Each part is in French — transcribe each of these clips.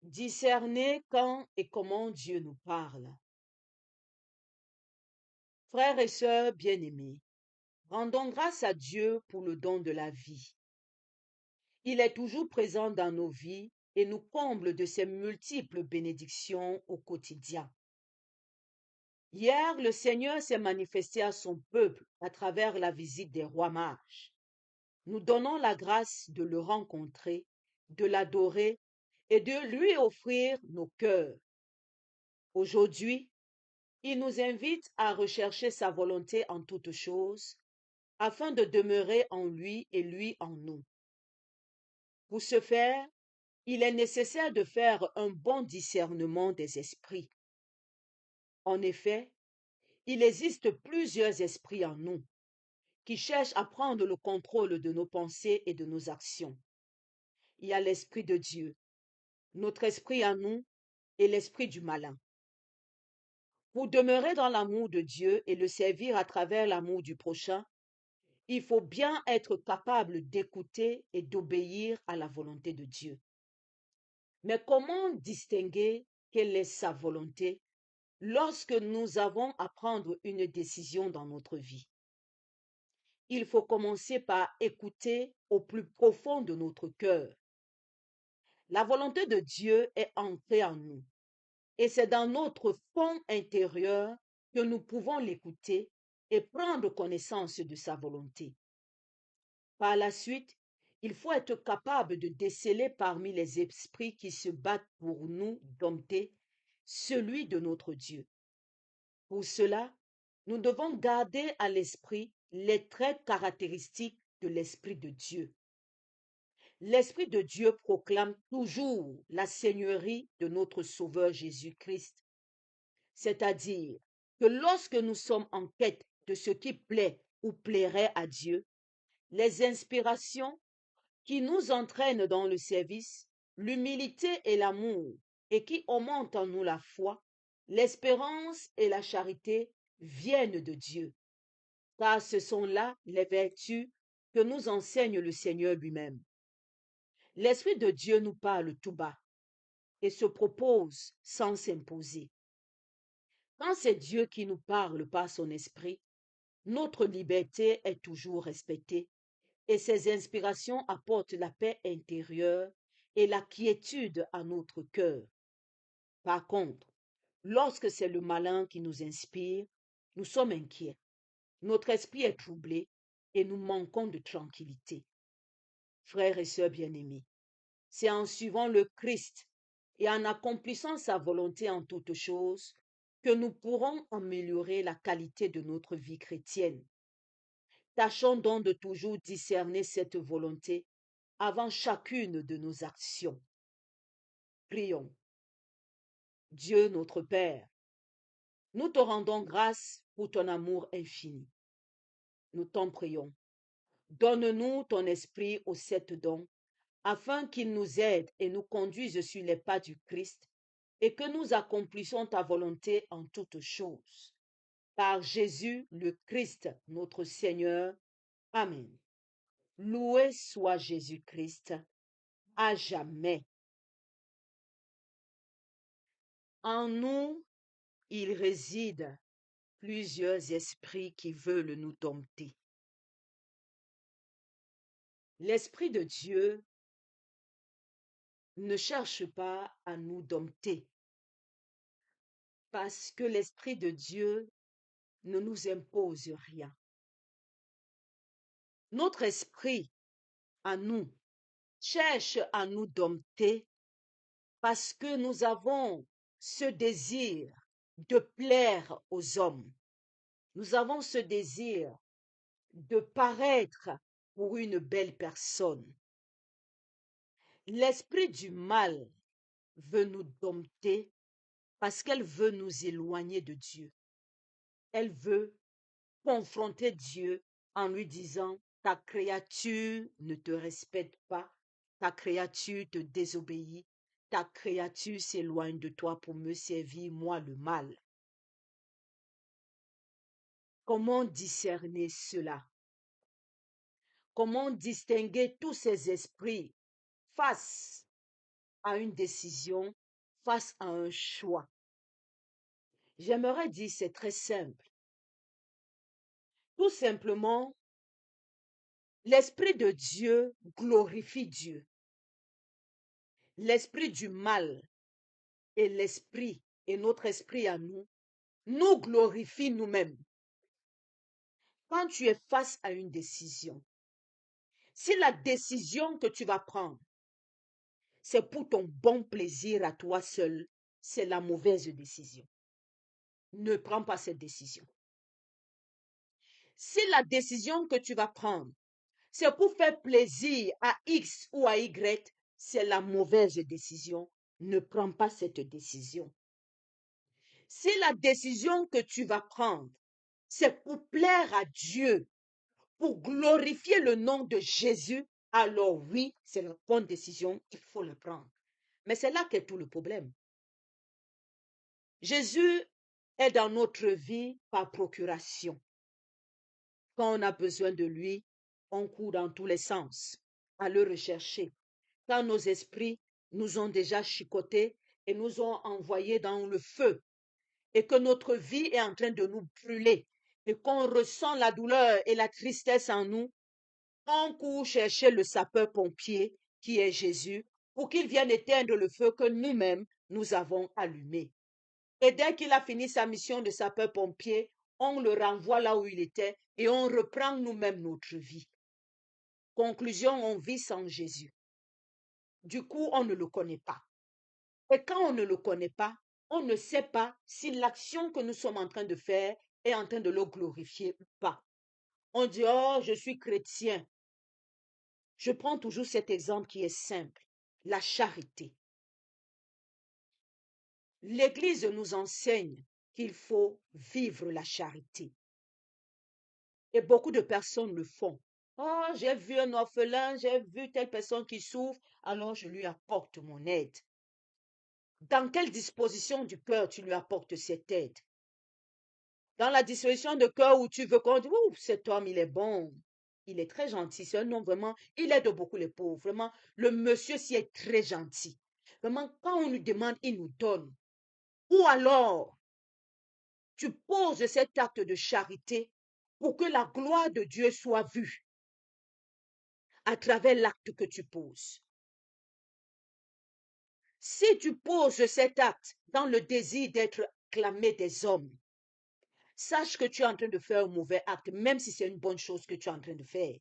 Discerner quand et comment Dieu nous parle. Frères et sœurs bien-aimés, rendons grâce à Dieu pour le don de la vie. Il est toujours présent dans nos vies et nous comble de ses multiples bénédictions au quotidien. Hier, le Seigneur s'est manifesté à son peuple à travers la visite des rois mages. Nous donnons la grâce de le rencontrer, de l'adorer et de lui offrir nos cœurs. Aujourd'hui, il nous invite à rechercher sa volonté en toutes choses, afin de demeurer en lui et lui en nous. Pour ce faire, il est nécessaire de faire un bon discernement des esprits. En effet, il existe plusieurs esprits en nous qui cherchent à prendre le contrôle de nos pensées et de nos actions. Il y a l'esprit de Dieu, notre esprit à nous et l'esprit du malin. Pour demeurer dans l'amour de Dieu et le servir à travers l'amour du prochain, il faut bien être capable d'écouter et d'obéir à la volonté de Dieu. Mais comment distinguer quelle est sa volonté lorsque nous avons à prendre une décision dans notre vie? Il faut commencer par écouter au plus profond de notre cœur. La volonté de Dieu est ancrée en nous et c'est dans notre fond intérieur que nous pouvons l'écouter et prendre connaissance de sa volonté. Par la suite, il faut être capable de déceler parmi les esprits qui se battent pour nous dompter celui de notre Dieu. Pour cela, nous devons garder à l'esprit les traits caractéristiques de l'Esprit de Dieu. L'Esprit de Dieu proclame toujours la seigneurie de notre Sauveur Jésus-Christ, c'est-à-dire que lorsque nous sommes en quête de ce qui plaît ou plairait à Dieu, les inspirations qui nous entraînent dans le service, l'humilité et l'amour, et qui augmentent en nous la foi, l'espérance et la charité viennent de Dieu, car ce sont là les vertus que nous enseigne le Seigneur lui-même. L'Esprit de Dieu nous parle tout bas et se propose sans s'imposer. Quand c'est Dieu qui nous parle par son esprit, notre liberté est toujours respectée et ses inspirations apportent la paix intérieure et la quiétude à notre cœur. Par contre, lorsque c'est le malin qui nous inspire, nous sommes inquiets, notre esprit est troublé et nous manquons de tranquillité. Frères et sœurs bien-aimés, c'est en suivant le Christ et en accomplissant sa volonté en toutes choses que nous pourrons améliorer la qualité de notre vie chrétienne. Tâchons donc de toujours discerner cette volonté avant chacune de nos actions. Prions. Dieu notre Père, nous te rendons grâce pour ton amour infini. Nous t'en prions. Donne-nous ton esprit aux 7 dons, afin qu'il nous aide et nous conduise sur les pas du Christ, et que nous accomplissions ta volonté en toutes choses. Par Jésus le Christ, notre Seigneur. Amen. Loué soit Jésus-Christ, à jamais. En nous, il réside plusieurs esprits qui veulent nous dompter. L'Esprit de Dieu ne cherche pas à nous dompter, parce que l'Esprit de Dieu ne nous impose rien. Notre esprit, à nous, cherche à nous dompter parce que nous avons ce désir de plaire aux hommes. Nous avons ce désir de paraître pour une belle personne. L'esprit du mal veut nous dompter parce qu'elle veut nous éloigner de Dieu. Elle veut confronter Dieu en lui disant: ta créature ne te respecte pas, ta créature te désobéit, ta créature s'éloigne de toi pour me servir, moi, le mal. Comment discerner cela? Comment distinguer tous ces esprits face à une décision, face à un choix. J'aimerais dire c'est très simple. Tout simplement, l'Esprit de Dieu glorifie Dieu. L'esprit du mal et l'esprit et notre esprit à nous, nous glorifie nous-mêmes. Quand tu es face à une décision, si la décision que tu vas prendre, c'est pour ton bon plaisir à toi seul, c'est la mauvaise décision. Ne prends pas cette décision. Si la décision que tu vas prendre, c'est pour faire plaisir à X ou à Y, c'est la mauvaise décision. Ne prends pas cette décision. Si la décision que tu vas prendre, c'est pour plaire à Dieu, pour glorifier le nom de Jésus, alors oui, c'est la bonne décision, il faut la prendre. Mais c'est là qu'est tout le problème. Jésus est dans notre vie par procuration. Quand on a besoin de lui, on court dans tous les sens à le rechercher. Quand nos esprits nous ont déjà chicotés et nous ont envoyés dans le feu, et que notre vie est en train de nous brûler, et qu'on ressent la douleur et la tristesse en nous, on court chercher le sapeur-pompier qui est Jésus pour qu'il vienne éteindre le feu que nous-mêmes nous avons allumé. Et dès qu'il a fini sa mission de sapeur-pompier, on le renvoie là où il était et on reprend nous-mêmes notre vie. Conclusion, on vit sans Jésus. Du coup, on ne le connaît pas. Et quand on ne le connaît pas, on ne sait pas si l'action que nous sommes en train de faire est en train de le glorifier ou pas. On dit, oh, je suis chrétien. Je prends toujours cet exemple qui est simple, la charité. L'Église nous enseigne qu'il faut vivre la charité. Et beaucoup de personnes le font. Oh, j'ai vu un orphelin, j'ai vu telle personne qui souffre, alors je lui apporte mon aide. Dans quelle disposition du cœur tu lui apportes cette aide? Dans la disposition de cœur où tu veux qu'on dise, ouh, cet homme, il est bon, il est très gentil, c'est un homme vraiment, il aide beaucoup les pauvres, vraiment, le monsieur s'y est très gentil. Vraiment, quand on lui demande, il nous donne. Ou alors, tu poses cet acte de charité pour que la gloire de Dieu soit vue à travers l'acte que tu poses. Si tu poses cet acte dans le désir d'être acclamé des hommes, sache que tu es en train de faire un mauvais acte, même si c'est une bonne chose que tu es en train de faire.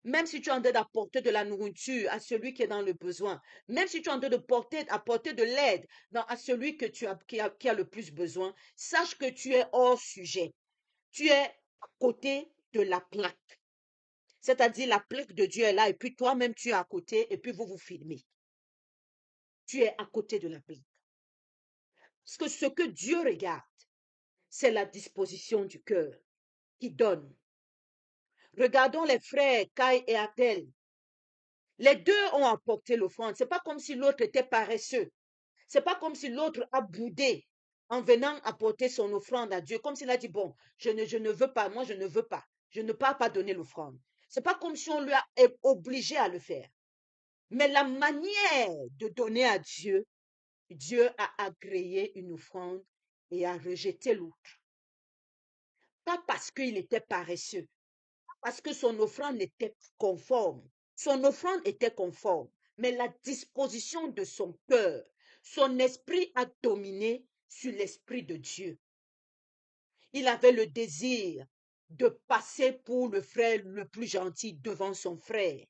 Même si tu es en train d'apporter de la nourriture à celui qui est dans le besoin, même si tu es en train apporter de l'aide à celui qui a le plus besoin, sache que tu es hors sujet. Tu es à côté de la plaque. C'est-à-dire la plaque de Dieu est là et puis toi-même tu es à côté et puis vous vous filmez. Tu es à côté de la plaque. Parce que ce que Dieu regarde, c'est la disposition du cœur qui donne. Regardons les frères Caïn et Abel. Les deux ont apporté l'offrande. C'est pas comme si l'autre était paresseux. C'est pas comme si l'autre a boudé en venant apporter son offrande à Dieu. Comme s'il a dit, bon, je ne veux pas, moi je ne veux pas. Je ne peux pas donner l'offrande. C'est pas comme si on lui a obligé à le faire. Mais la manière de donner à Dieu, Dieu a agréé une offrande et a rejeté l'autre. Pas parce qu'il était paresseux, parce que son offrande était conforme. Son offrande était conforme, mais la disposition de son cœur, son esprit a dominé sur l'esprit de Dieu. Il avait le désir de passer pour le frère le plus gentil devant son frère.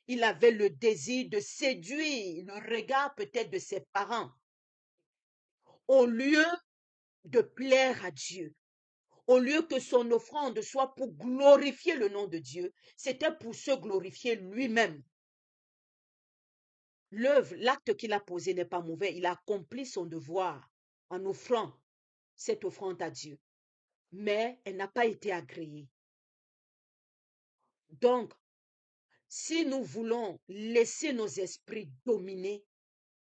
Il avait le désir de séduire le regard peut-être de ses parents. Au lieu de plaire à Dieu, au lieu que son offrande soit pour glorifier le nom de Dieu, c'était pour se glorifier lui-même. L'œuvre, l'acte qu'il a posé n'est pas mauvais. Il a accompli son devoir en offrant cette offrande à Dieu. Mais elle n'a pas été agréée. Donc, si nous voulons laisser nos esprits dominer,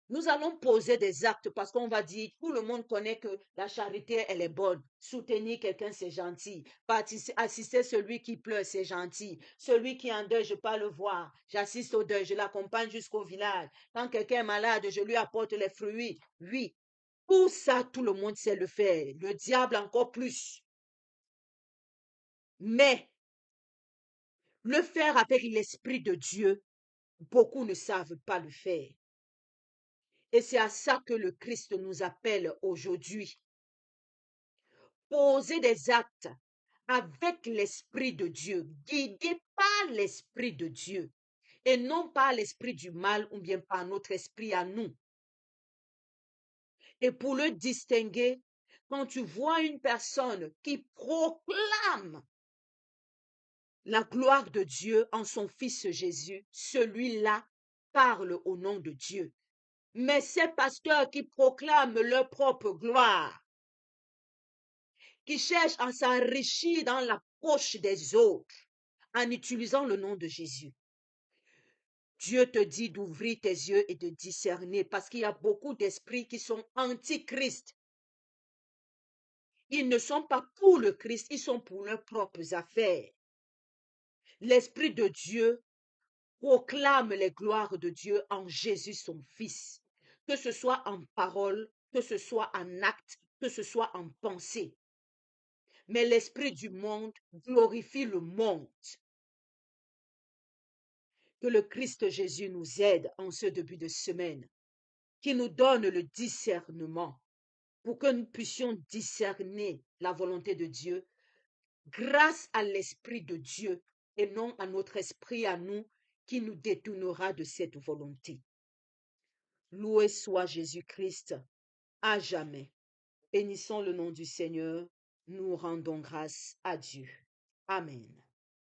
Nous allons poser des actes parce qu'on va dire, tout le monde connaît que la charité, elle est bonne. Soutenir quelqu'un, c'est gentil. Assister celui qui pleure, c'est gentil. Celui qui est en deuil, je pars le voir. J'assiste au deuil, je l'accompagne jusqu'au village. Quand quelqu'un est malade, je lui apporte les fruits. Oui, tout ça, tout le monde sait le faire. Le diable encore plus. Mais le faire avec l'Esprit de Dieu, beaucoup ne savent pas le faire. Et c'est à ça que le Christ nous appelle aujourd'hui. Poser des actes avec l'Esprit de Dieu, guidé par l'Esprit de Dieu, et non par l'esprit du mal ou bien par notre esprit à nous. Et pour le distinguer, quand tu vois une personne qui proclame la gloire de Dieu en son Fils Jésus, celui-là parle au nom de Dieu. Mais ces pasteurs qui proclament leur propre gloire, qui cherchent à s'enrichir dans la poche des autres en utilisant le nom de Jésus, Dieu te dit d'ouvrir tes yeux et de discerner parce qu'il y a beaucoup d'esprits qui sont anti-Christ. Ils ne sont pas pour le Christ, ils sont pour leurs propres affaires. L'Esprit de Dieu proclame les gloires de Dieu en Jésus son Fils, que ce soit en parole, que ce soit en acte, que ce soit en pensée. Mais l'esprit du monde glorifie le monde. Que le Christ Jésus nous aide en ce début de semaine, qui nous donne le discernement pour que nous puissions discerner la volonté de Dieu grâce à l'Esprit de Dieu et non à notre esprit à nous qui nous détournera de cette volonté. Loué soit Jésus-Christ à jamais. Bénissons le nom du Seigneur. Nous rendons grâce à Dieu. Amen.